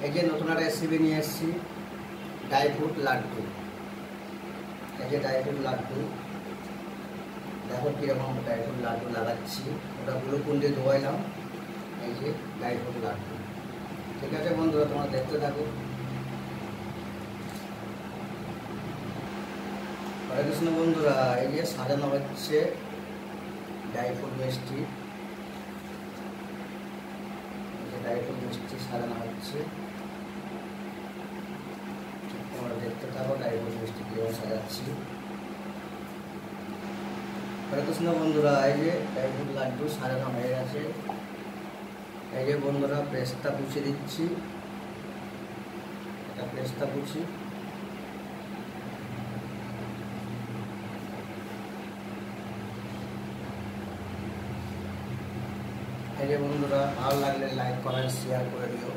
এই যে নতুন একটা রেসিপি নিয়ে এসেছি, ড্রাই ফ্রুট লাড্ডু। এই যে ড্রাই ফ্রুট লাড্ডু, দেখো কীরকম ড্রাই ফ্রুট লাড্ডু লাগাচ্ছি। ওটা গ্লুকন দিয়ে ধোয়াইলাম। এই যে ড্রাই ফ্রুট লাড্ডু। ঠিক আছে বন্ধুরা, তোমরা দেখতে থাকো। হরে কৃষ্ণ বন্ধুরা, এই যে সাজানো হচ্ছে ড্রাই ফ্রুট মিষ্টি। ড্রাই ফ্রুট মিষ্টি সাজানো হচ্ছে, তোমরা দেখতে থাকো ড্রাই ফ্রুট মিষ্টি কীভাবে সাজাচ্ছি। হরে কৃষ্ণ বন্ধুরা, এই যে ড্রাই ফ্রুট লাড্ডু সাজানো হয়ে গেছে। এই যে বন্ধুরা পেস্তা কুচি দিচ্ছি, এটা পেস্তা কুচি। এই যে বন্ধুরা, ভালো লাগলে লাইক কমেন্ট শেয়ার করে দিও।